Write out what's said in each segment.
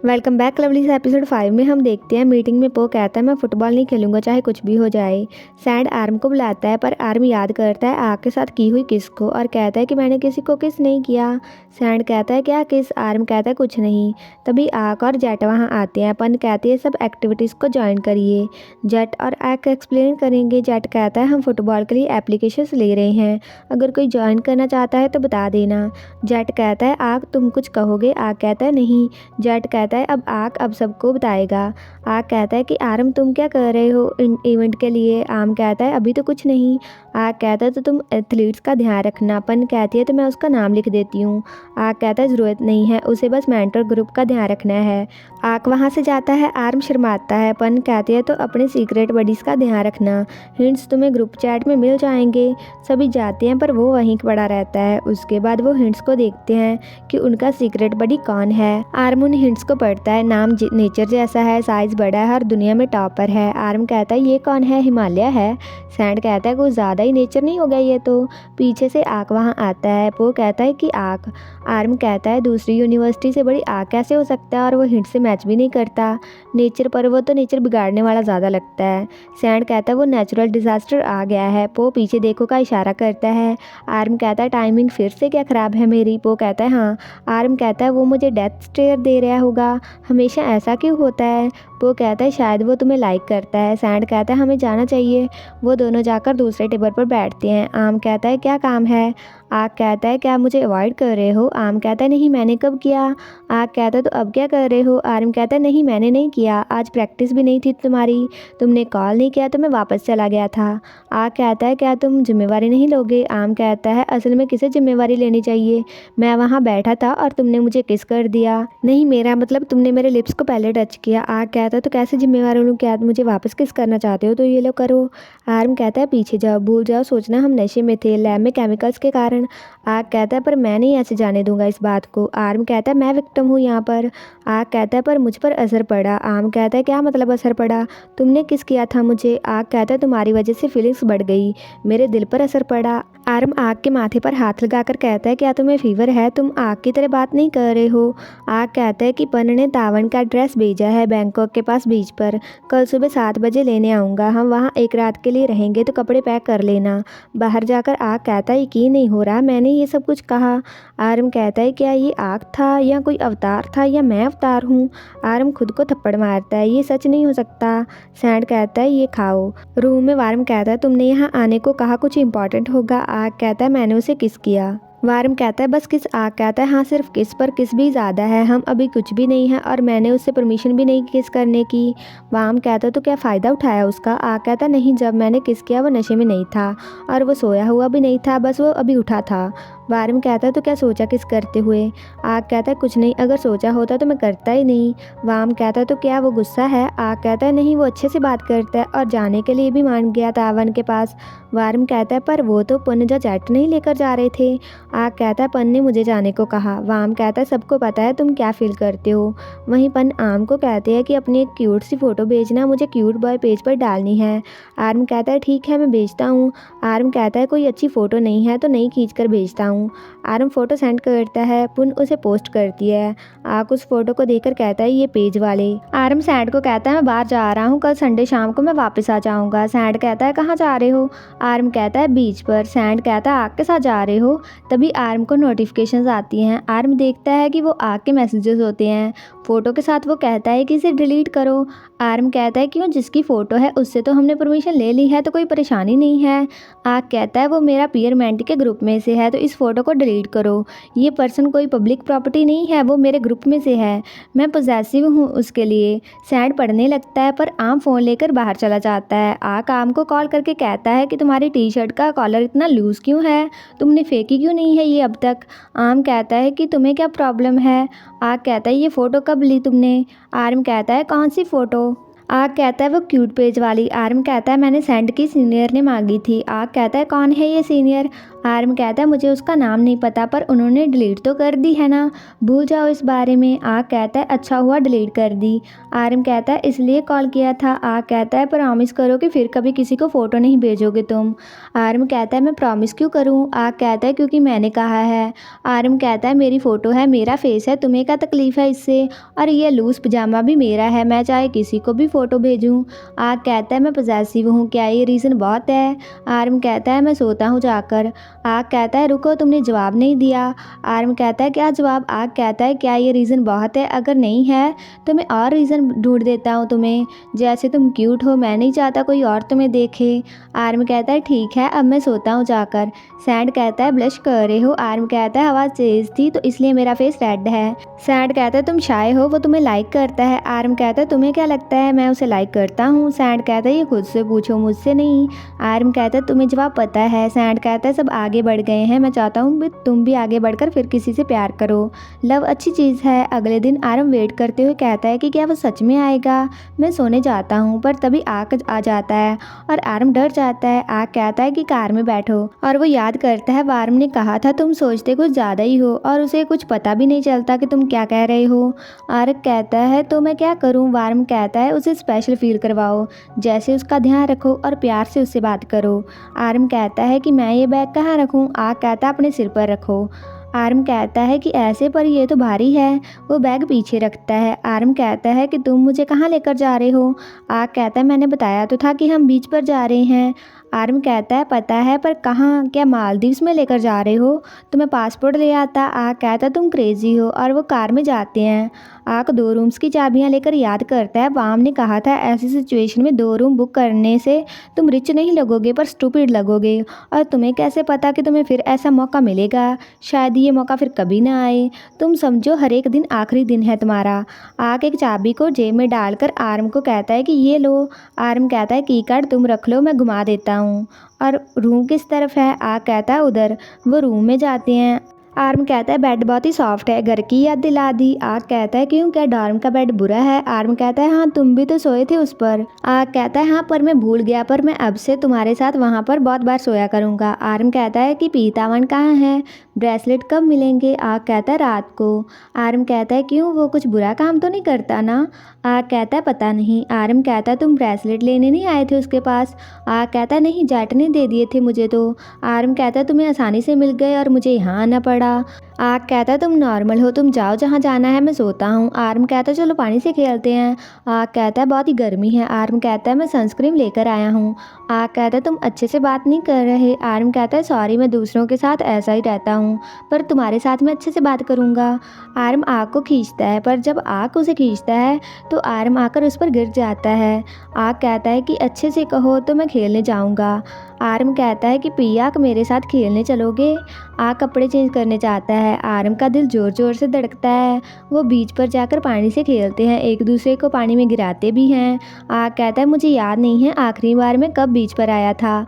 Welcome back lovely से episode 5 में हम देखते हैं मीटिंग में पो कहता है मैं फुटबॉल नहीं खेलूंगा चाहे कुछ भी हो जाए। सैंड आर्म को बुलाता है पर आर्म याद करता है आग के साथ की हुई किस को और कहता है कि मैंने किसी को किस नहीं किया। सैंड कहता है क्या किस, आर्म कहता है कुछ नहीं। तभी आग और जेट वहाँ आते हैं। पन कहती है सब एक्टिविटीज़ को ज्वाइन करिए। जेट और आग एक्सप्लेन करेंगे। जेट कहता है हम फुटबॉल के लिए एप्लीकेशंस ले रहे हैं, अगर कोई ज्वाइन करना चाहता है तो बता देना। जेट कहता है आग तुम कुछ कहोगे? आग कहता है नहीं। जेट कहता है अब आग अब सबको बताएगा। आग कहता है कि आर्म तुम क्या कर रहे हो इन इवेंट के लिए? आर्म कहता है अभी तो कुछ नहीं। आग कहता है तो तुम एथलीट्स का ध्यान रखना। पन कहती है तो मैं उसका नाम लिख देती हूँ। आग कहता है ज़रूरत नहीं है, उसे बस मेंटर ग्रुप का ध्यान रखना है। आग वहाँ से जाता है। आर्म शर्माता है। पन कहती है तो अपने सीक्रेट बडीज़ का ध्यान रखना, हिंट्स तुम्हें ग्रुप चैट में मिल जाएंगे। सभी जाते हैं पर वो वहीं पड़ा रहता है। उसके बाद वो हिंट्स को देखते हैं कि उनका सीक्रेट बडी कौन है। आर्म उन हिंट्स को पढ़ता है। नाम नेचर जैसा है, साइज़ बड़ा है और दुनिया में टॉपर है। आर्म कहता है ये कौन है? हिमालय है। सैंड कहता है कुछ ज़्यादा ही नेचर नहीं हो गया ये तो। पीछे से आग वहाँ आता है। वो कहता है कि आग। आर्म कहता है दूसरी यूनिवर्सिटी से बड़ी आग कैसे हो सकता है, और वो हिंट से मैच भी नहीं करता नेचर पर, वो तो नेचर बिगाड़ने वाला ज़्यादा लगता है। सैंड कहता है वो नेचुरल डिज़ास्टर आ गया है। वो पीछे देखो का इशारा करता है। आर्म कहता है टाइमिंग फिर से क्या ख़राब है मेरी? वो कहता है हाँ। आर्म कहता है वो मुझे डेथ स्टेयर दे रहा होगा, हमेशा ऐसा क्यों होता है? वो कहता है शायद वो तुम्हें लाइक करता है। सैंड कहता है हमें जाना चाहिए। वो दोनों जाकर दूसरे टेबल पर बैठते हैं। आर्म कहता है क्या काम है? आग कहता है क्या मुझे अवॉइड कर रहे हो? आर्म कहता है नहीं मैंने कब किया? आग कहता है तो अब क्या कर रहे हो? आर्म कहता है नहीं मैंने नहीं किया, आज प्रैक्टिस भी नहीं थी तुम्हारी, तुमने कॉल नहीं किया तो मैं वापस चला गया था। आग कहता है क्या तुम जिम्मेवारी नहीं लोगे? आर्म कहता है असल में किसे जिम्मेवारी लेनी चाहिए, मैं वहाँ बैठा था और तुमने मुझे किस कर दिया। नहीं मेरा मतलब तुमने मेरे लिप्स को पहले टच किया। आग कहता है तो कैसे जिम्मेवार हूँ? क्या मुझे वापस किस करना चाहते हो तो ये लो करो। आर्म कहता है पीछे जाओ, भूल जाओ सोचना हम नशे में थे लैब में केमिकल्स के कारण। आग कहता है पर मैं नहीं ऐसे जाने दूंगा इस बात को। आर्म कहता है मैं विक्टिम हूँ यहाँ पर। आग कहता है पर मुझ पर असर पड़ा। आर्म कहता है क्या मतलब असर पड़ा, तुमने किस किया था मुझे? आग कहता है तुम्हारी वजह से फीलिंग्स बढ़ गई, मेरे दिल पर असर पड़ा। आर्म आग के माथे पर हाथ लगाकर कहता है क्या तुम्हें फीवर है, तुम आग की तरह बात नहीं कर रहे हो। आग कहता है कि पन ने तावन का एड्रेस भेजा है बैंकॉक के पास बीच पर, कल सुबह 7 बजे लेने आऊँगा, हम वहाँ एक रात के लिए रहेंगे तो कपड़े पैक कर लेना। बाहर जाकर आग कहता है यकीन नहीं हो रहा मैंने ये सब कुछ कहा। आर्म कहता है क्या ये आग था या कोई अवतार था या मैं अवतार हूँ? आर्म खुद को थप्पड़ मारता है, ये सच नहीं हो सकता। सैंड कहता है ये खाओ। रूम में वार्म कहता है तुमने यहाँ आने को कहा, कुछ इंपॉर्टेंट होगा? आग कहता है मैंने उसे किस किया। वार्म कहता है बस किस। आग कहता है हाँ सिर्फ किस, पर किस भी ज़्यादा है, हम अभी कुछ भी नहीं है और मैंने उससे परमिशन भी नहीं किस करने की। वार्म कहता है तो क्या फ़ायदा उठाया उसका? आग कहता है नहीं, जब मैंने किस किया वो नशे में नहीं था और वो सोया हुआ भी नहीं था, बस वो अभी उठा था। वार्म कहता है तो क्या सोचा किस करते हुए? आग कहता है कुछ नहीं, अगर सोचा होता तो मैं करता ही नहीं। वार्म कहता है तो क्या वो गुस्सा है? आग कहता है नहीं, वो अच्छे से बात करता है और जाने के लिए भी मान गया तावन के पास। वार्म कहता है पर वो तो पन जो जेट नहीं लेकर जा रहे थे। आग कहता है पन ने मुझे जाने को कहा। वार्म कहता है सबको पता है तुम क्या फील करते हो। वहीं पन आर्म को कहते हैं कि अपनी एक क्यूट सी फ़ोटो भेजना, मुझे क्यूट बॉय पेज पर डालनी है। आर्म कहता है ठीक है मैं भेजता हूँ। आर्म कहता है कोई अच्छी फ़ोटो नहीं है तो नहीं खींच कर भेजता हूँ। आर्म फ़ोटो सेंड करता है, पुन उसे पोस्ट करती है। आग उस फोटो को देखकर कहता है ये पेज वाले। आर्म सैंड को कहता है मैं बाहर जा रहा हूँ, कल संडे शाम को मैं वापस आ जाऊँगा। सैंड कहता है कहाँ जा रहे हो? आर्म कहता है बीच पर। सैंड कहता है आग के साथ जा रहे हो? तभी आर्म को नोटिफिकेशंस आती हैं। आर्म देखता है कि वो आग के मैसेजेस होते हैं फ़ोटो के साथ। वो कहता है कि इसे डिलीट करो। आर्म कहता है क्यों, जिसकी फ़ोटो है उससे तो हमने परमिशन ले ली है तो कोई परेशानी नहीं है। आग कहता है वो मेरा पीयर मेंटी के ग्रुप में से है तो इस फ़ोटो को डिलीट करो, ये पर्सन कोई पब्लिक प्रॉपर्टी नहीं है, वो मेरे ग्रुप में से है, मैं पॉसेसिव हूँ उसके लिए। सैंड पढ़ने लगता है पर आम फ़ोन लेकर बाहर चला जाता है। आग आम को कॉल करके कहता है कि तुम्हारी टी शर्ट का कॉलर इतना लूज़ क्यों है, तुमने फेंकी क्यों नहीं है ये अब तक? आम कहता है कि तुम्हें क्या प्रॉब्लम है? आग कहता है ये फ़ोटो कब ली तुमने? आर्म कहता है कौन सी फ़ोटो? आग कहता है वो क्यूट पेज वाली। आर्म कहता है मैंने सैंड की सीनियर ने मांगी थी। आग कहता है कौन है ये सीनियर? आर्म कहता है मुझे उसका नाम नहीं पता, पर उन्होंने डिलीट तो कर दी है ना, भूल जाओ इस बारे में। आग कहता है अच्छा हुआ डिलीट कर दी। आर्म कहता है इसलिए कॉल किया था। आग कहता है प्रॉमिस करो कि फिर कभी किसी को फ़ोटो नहीं भेजोगे तुम। आर्म कहता है मैं प्रॉमिस क्यों करूं? आग कहता है क्योंकि मैंने कहा है। आर्म कहता है मेरी फ़ोटो है, मेरा फेस है, तुम्हें क्या तकलीफ़ है इससे? और ये लूज़ पजामा भी मेरा है, मैं चाहे किसी को भी फ़ोटो भेजूं। आग कहता है मैं पॉसेसिव हूँ, क्या ये रीज़न बहुत है? आर्म कहता है मैं सोता हूँ जाकर। आग कहता है रुको, तुमने जवाब नहीं दिया। आर्म कहता है क्या जवाब? आग कहता है क्या ये रीज़न बहुत है? अगर नहीं है तो मैं और रीज़न ढूंढ देता हूँ तुम्हें, जैसे तुम क्यूट हो, मैं नहीं चाहता कोई और तुम्हें देखे। आर्म कहता है ठीक है, अब मैं सोता हूँ जाकर। सैंड कहता है ब्लश कर रहे हो? आर्म कहता है आवाज़ तेज़ थी तो इसलिए मेरा फेस रेड है। सैंड कहता है तुम शाय हो, वो तुम्हें लाइक करता है। आर्म कहता है तुम्हें क्या लगता है मैं उसे लाइक करता हूँ? सैंड कहता है ये खुद से पूछो, मुझसे नहीं। आर्म कहता है तुम्हें जवाब पता है। सैंड कहता है सब आगे बढ़ गए हैं, मैं चाहता हूँ कि तुम भी आगे बढ़कर फिर किसी से प्यार करो, लव अच्छी चीज़ है। अगले दिन आर्म वेट करते हुए कहता है कि क्या वो सच में आएगा। मैं सोने जाता हूँ पर तभी आग आ जाता है और आर्म डर जाता है। आग कहता है कि कार में बैठो और वो याद करता है वार्म ने कहा था तुम सोचते कुछ ज़्यादा ही हो और उसे कुछ पता भी नहीं चलता कि तुम क्या कह रहे हो। आर्क कहता है तो मैं क्या करूं? वार्म कहता है उसे स्पेशल फील करवाओ, जैसे उसका ध्यान रखो और प्यार से उससे बात करो। आर्म कहता है कि मैं ये बैग कहाँ रखूं? आग कहता है अपने सिर पर रखो। आर्म कहता है कि ऐसे पर ये तो भारी है। वो बैग पीछे रखता है। आर्म कहता है कि तुम मुझे कहाँ लेकर जा रहे हो? आग कहता है मैंने बताया तो था कि हम बीच पर जा रहे हैं। आर्म कहता है पता है पर कहाँ? क्या मालदीव्स में लेकर जा रहे हो? तुम्हें पासपोर्ट ले आता। आग कहता है तुम क्रेजी हो और वो कार में जाते हैं। आग 2 रूम्स की चाबियां लेकर याद करता है वाम ने कहा था ऐसी सिचुएशन में 2 रूम बुक करने से तुम रिच नहीं लगोगे पर स्टूपिड लगोगे, और तुम्हें कैसे पता कि तुम्हें फिर ऐसा मौका मिलेगा? शायद ये मौका फिर कभी ना आए। तुम समझो हर एक दिन आखिरी दिन है तुम्हारा। आग एक चाबी को जेब में डालकर आर्म को कहता है कि ये लो। आर्म कहता है की कार्ड तुम रख लो, मैं घुमा देता हूँ। और रूम किस तरफ है? आग कहता है उधर। वो रूम में जाते हैं। आर्म कहता है बेड बहुत ही सॉफ्ट है, घर की याद दिला दी। आग कहता है क्यों, क्या डॉर्म का बेड बुरा है? आर्म कहता है हाँ तुम भी तो सोए थे उस पर। आग कहता है हाँ पर मैं भूल गया, पर मैं अब से तुम्हारे साथ वहाँ पर बहुत बार सोया करूँगा। आर्म कहता है कि पीतावन कहाँ है? ब्रेसलेट कब मिलेंगे? आग कहता है रात को। आर्म कहता है क्यों, वो कुछ बुरा काम तो नहीं करता ना? आग कहता है पता नहीं। आर्म कहता है तुम ब्रेसलेट लेने नहीं आए थे उसके पास? आग कहता है नहीं, जैट ने दे दिए थे मुझे तो। आर्म कहता है तुम्हें आसानी से मिल गए और मुझे यहाँ आना पड़ा। आग कहता है तुम नॉर्मल हो, तुम जाओ जहाँ जाना है, मैं सोता हूँ। आर्म कहता है चलो पानी से खेलते हैं। आग कहता है बहुत ही गर्मी है। आर्म कहता है मैं सनस्क्रीन लेकर आया हूँ। आग कहता है तुम अच्छे से बात नहीं कर रहे। आर्म कहता है सॉरी, मैं दूसरों के साथ ऐसा ही रहता हूँ, पर तुम्हारे साथ मैं अच्छे से बात करूँगा। आर्म आग को खींचता है, पर जब आग उसे खींचता है तो आर्म आकर उस पर गिर जाता है। आग कहता है कि अच्छे से कहो तो मैं खेलने जाऊँगा। आर्म कहता है कि पिया मेरे साथ खेलने चलोगे? आग कपड़े चेंज करने जाता है। आर्म का दिल ज़ोर ज़ोर से धड़कता है। वो बीच पर जाकर पानी से खेलते हैं, एक दूसरे को पानी में गिराते भी हैं। आग कहता है मुझे याद नहीं है आखिरी बार मैं कब बीच पर आया था।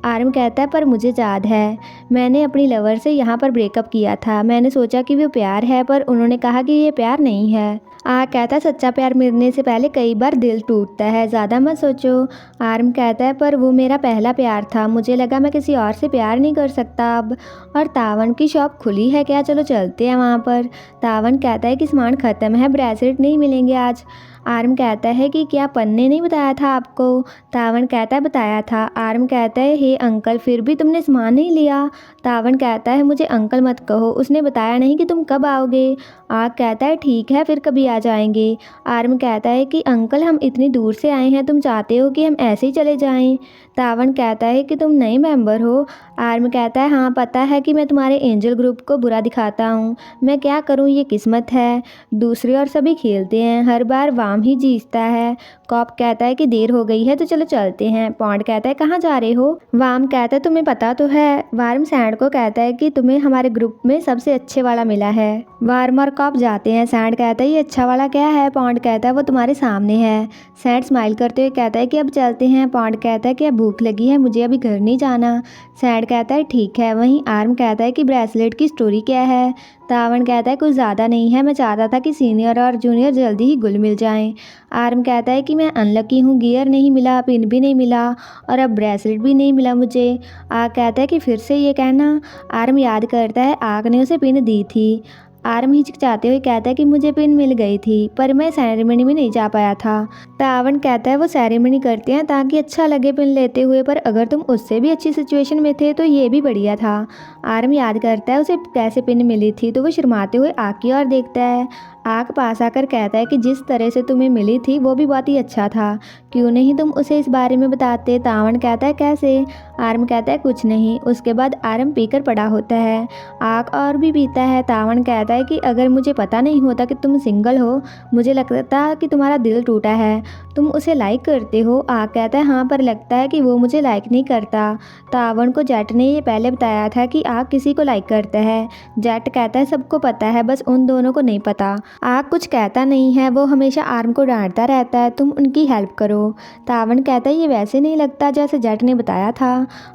आर्म कहता है पर मुझे याद है, मैंने अपनी लवर से यहाँ पर ब्रेकअप किया था। मैंने सोचा कि वो प्यार है, पर उन्होंने कहा कि ये प्यार नहीं है। आग कहता है सच्चा प्यार मिलने से पहले कई बार दिल टूटता है, ज़्यादा मत सोचो। आर्म कहता है पर वो मेरा पहला प्यार था, मुझे लगा मैं किसी और से प्यार नहीं कर सकता अब। और तावन की शॉप खुली है क्या, चलो चलते हैं वहाँ पर। तावन कहता है कि सामान ख़त्म है, ब्रेसलेट नहीं मिलेंगे आज। आर्म कहता है कि क्या पन्ने नहीं बताया था आपको? तावन कहता है बताया था। आर्म कहता है हे अंकल, फिर भी तुमने सामान नहीं लिया। तावन कहता है मुझे अंकल मत कहो, उसने बताया नहीं कि तुम कब आओगे। आग कहता है ठीक है फिर कभी आ जाएंगे। आर्म कहता है कि अंकल हम इतनी दूर से आए हैं, तुम चाहते हो कि हम ऐसे ही चले जाएं? तावन कहता है कि तुम नए मेंबर हो। आर्म कहता है हाँ पता है कि मैं तुम्हारे एंजल ग्रुप को बुरा दिखाता हूँ, मैं क्या करूँ, ये किस्मत है। दूसरे और सभी खेलते हैं, हर बार वाम ही जीतता है। कॉप कहता है कि देर हो गई है तो चलो चलते हैं। पॉन्ड कहता है कहाँ जा रहे हो? वाम कहता है तुम्हें पता तो है। वार्म सैंड को कहता है कि तुम्हें हमारे ग्रुप में सबसे अच्छे वाला मिला है। वार्म और कॉप जाते हैं। सैंड कहता है ये अच्छा वाला क्या है? पॉन्ड कहता है वो तुम्हारे सामने है। सैंड स्माइल करते हुए कहता है कि अब चलते हैं। पॉन्ड कहता है कि अब भूख लगी है, मुझे अभी घर नहीं जाना। सैंड कहता है ठीक है। वहीं आर्म कहता है कि ब्रेसलेट की स्टोरी क्या है? तावन कहता है कुछ ज़्यादा नहीं है, मैं चाहता था कि सीनियर और जूनियर जल्दी ही घुल मिल जाएं। आर्म कहता है कि मैं अनलकी हूँ, गियर नहीं मिला, पिन भी नहीं मिला और अब ब्रेसलेट भी नहीं मिला मुझे। आग कहता है कि फिर से ये कहना। आर्म याद करता है आग ने उसे पिन दी थी। आर्म हिचकिचाते हुए कहता है कि मुझे पिन मिल गई थी पर मैं सेरेमनी में नहीं जा पाया था। तावन कहता है वो सेरेमनी करते हैं ताकि अच्छा लगे पिन लेते हुए, पर अगर तुम उससे भी अच्छी सिचुएशन में थे तो ये भी बढ़िया था। आर्म याद करता है उसे कैसे पिन मिली थी तो वो शर्माते हुए आग की ओर देखता है। आग पास आकर कहता है कि जिस तरह से तुम्हें मिली थी वो भी बहुत ही अच्छा था, क्यों नहीं तुम उसे इस बारे में बताते। तावन कहता है कैसे। आर्म कहता है कुछ नहीं। उसके बाद आर्म पीकर पड़ा होता है। आग और भी पीता है। तावन कहता है कि अगर मुझे पता नहीं होता कि तुम सिंगल हो, मुझे लगता कि तुम्हारा दिल टूटा है, तुम उसे लाइक करते हो। आग कहता है हाँ, पर लगता है कि वो मुझे लाइक नहीं करता। तावन को जेट ने ये पहले बताया था कि आग किसी को लाइक करता है। जेट कहता है सबको पता है, बस उन दोनों को नहीं पता। आग कुछ कहता नहीं है, वो हमेशा आर्म को डांटता रहता है, तुम उनकी हेल्प करो। तावन कहता है ये वैसे नहीं लगता जैसे जेट ने बताया था।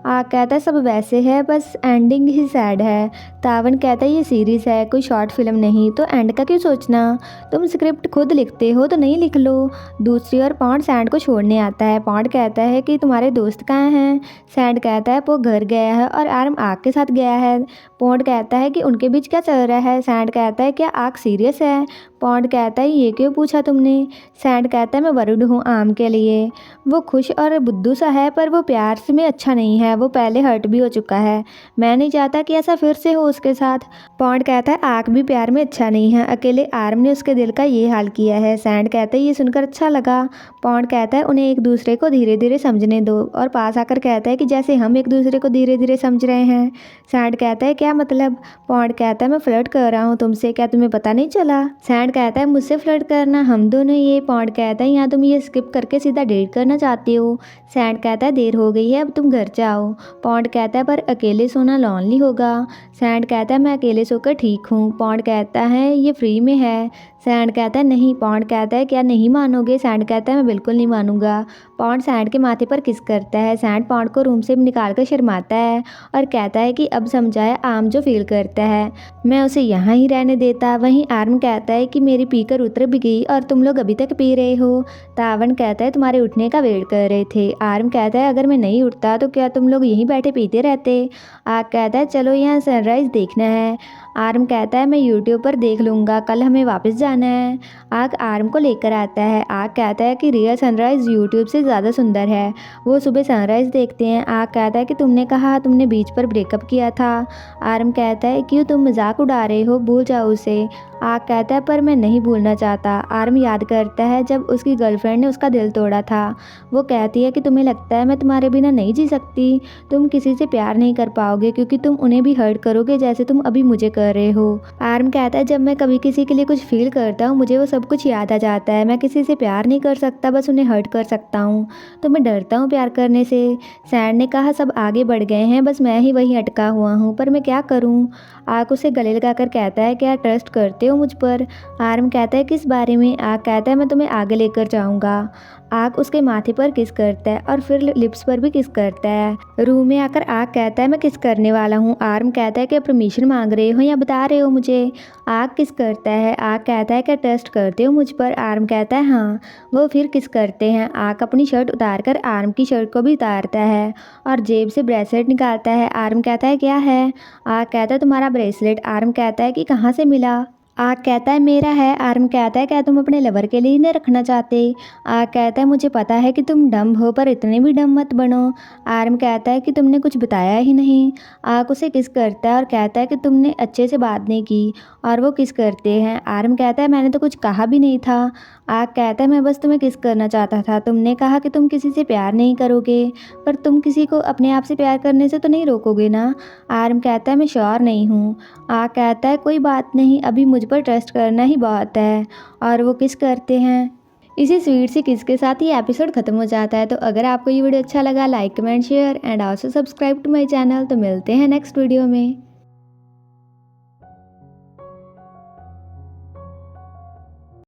आग कहता है सब वैसे है, बस एंडिंग ही सैड है। तावन कहता है ये सीरीज़ है, कोई शॉर्ट फिल्म नहीं, तो एंड का क्यों सोचना, तुम स्क्रिप्ट खुद लिखते हो तो नहीं लिख लो। दूसरी ओर पॉन्ड सैंड को छोड़ने आता है। पॉन्ड कहता है कि तुम्हारे दोस्त कहाँ हैं। सैंड कहता है वो घर गया है और आर्म आग के साथ गया है। पॉन्ड कहता है कि उनके बीच क्या चल रहा है। सैंड कहता है क्या आग सीरियस है। पॉन्ड कहता है ये क्यों पूछा तुमने। सैंड कहता है मैं वरुड हूँ आम के लिए, वो खुश और बुद्धू सा है पर वो प्यार में अच्छा नहीं है, वो पहले हर्ट भी हो चुका है, मैं नहीं चाहता कि ऐसा फिर से हो उसके साथ। पॉन्ड कहता है आग भी प्यार में अच्छा नहीं है, अकेले आर्म ने उसके दिल का ये हाल किया है। सैंड कहता है ये सुनकर अच्छा लगा। पॉन्ड कहता है उन्हें एक दूसरे को धीरे धीरे समझने दो, और पास आकर कहता है कि जैसे हम एक दूसरे को धीरे धीरे समझ रहे हैं। सैंड कहता है क्या मतलब। पॉन्ड कहता है मैं फ्लर्ट कर रहा हूँ तुमसे, क्या तुम्हें पता नहीं चला। सैंड कहता है मुझसे फ्लर्ट करना, हम दोनों ये। पॉन्ड कहता है यहाँ तुम ये स्किप करके सीधा डेट करना चाहते हो। सैंड कहता है देर हो गई है, अब तुम घर जाओ। पॉन्ड कहता है पर अकेले सोना लॉनली होगा। सैंड कहता है मैं अकेले सोकर ठीक हूँ। पॉन्ड कहता है ये फ्री में है। सैंड कहता है नहीं। पॉन्ड कहता है क्या नहीं मानोगे। सैंड कहता है मैं बिल्कुल नहीं मानूंगा। पॉन्ड सैंड के माथे पर किस करता है। सैंड पॉन्ड को रूम से निकाल कर शर्माता है और कहता है कि अब समझाया आम जो फील करता है, मैं उसे यहाँ ही रहने देता। वहीं आर्म कहता है कि मेरी पीकर उतर भी गई और तुम लोग अभी तक पी रहे हो। तावन कहता है तुम्हारे उठने का वेट कर रहे थे। आर्म कहता है अगर मैं नहीं उठता तो क्या तुम लोग यहीं बैठे पीते रहते। आग कहता है चलो यहाँ सनराइज़ देखना है। आर्म कहता है मैं यूट्यूब पर देख लूँगा, कल हमें वापस जाना है। आग आर्म को लेकर आता है। आग कहता है कि रियल सनराइज़ यूट्यूब से ज़्यादा सुंदर है। वो सुबह सनराइज़ देखते हैं। आग कहता है कि तुमने कहा तुमने बीच पर ब्रेकअप किया था। आर्म कहता है क्यों, तुम मजाक उड़ा रहे हो, भूल जाओ उसे। आग कहता है पर मैं नहीं भूलना चाहता। आर्म याद करता है जब उसकी गर्लफ्रेंड ने उसका दिल तोड़ा था। वो कहती है कि तुम्हें लगता है मैं तुम्हारे बिना नहीं जी सकती, तुम किसी से प्यार नहीं कर पाओगे क्योंकि तुम उन्हें भी हर्ट करोगे जैसे तुम अभी मुझे कर रहे हो। आर्म कहता है जब मैं कभी किसी के लिए कुछ फील करता हूँ मुझे वो सब कुछ याद आ जाता है, मैं किसी से प्यार नहीं कर सकता, बस उन्हें हर्ट कर सकता हूँ, तो मैं डरता हूँ प्यार करने से। सैंड ने कहा सब आगे बढ़ गए हैं, बस मैं ही वहीं अटका हुआ हूँ, पर मैं क्या करूँ। आग उसे गले लगाकर कहता है क्या ट्रस्ट करते हो मुझ पर। आर्म कहता है किस बारे में। आग कहता है मैं तुम्हें आगे लेकर जाऊँगा। आग उसके माथे पर किस करता है और फिर लिप्स पर भी किस करता है। रूम में आकर आग कहता है मैं किस करने वाला हूँ। आर्म कहता है कि परमिशन मांग रहे हो या बता रहे हो मुझे। आग किस करता है। आग कहता है क्या ट्रस्ट करते हो मुझ पर। आर्म कहता है हाँ। वो फिर किस करते हैं। आग अपनी शर्ट उतार कर आर्म की शर्ट को भी उतारता है और जेब से ब्रेसलेट निकालता है। आर्म कहता है क्या है। आग कहता है तुम्हारा ब्रेसलेट। आर्म कहता है कि कहाँ से मिला। आग कहता है मेरा है। आर्म कहता है क्या तुम अपने लवर के लिए ही नहीं रखना चाहते। आग कहता है मुझे पता है कि तुम डम हो पर इतने भी डम मत बनो। आर्म कहता है कि तुमने कुछ बताया ही नहीं। आग उसे किस करता है और कहता है कि तुमने अच्छे से बात नहीं की, और वो किस करते हैं। आर्म कहता है मैंने तो कुछ कहा भी नहीं था। आग कहता है मैं बस तुम्हें किस करना चाहता था, तुमने कहा कि तुम किसी से प्यार नहीं करोगे, पर तुम किसी को अपने आप से प्यार करने से तो नहीं रोकोगे ना। आर्म कहता है मैं श्योर नहीं हूँ। आग कहता है कोई बात नहीं, अभी मुझ पर ट्रस्ट करना ही बहुत है, और वो किस करते हैं। इसी स्वीट सी किस के साथ ये एपिसोड खत्म हो जाता है। तो अगर आपको ये वीडियो अच्छा लगा like comment share and also subscribe to my channel. तो मिलते हैं नेक्स्ट वीडियो में।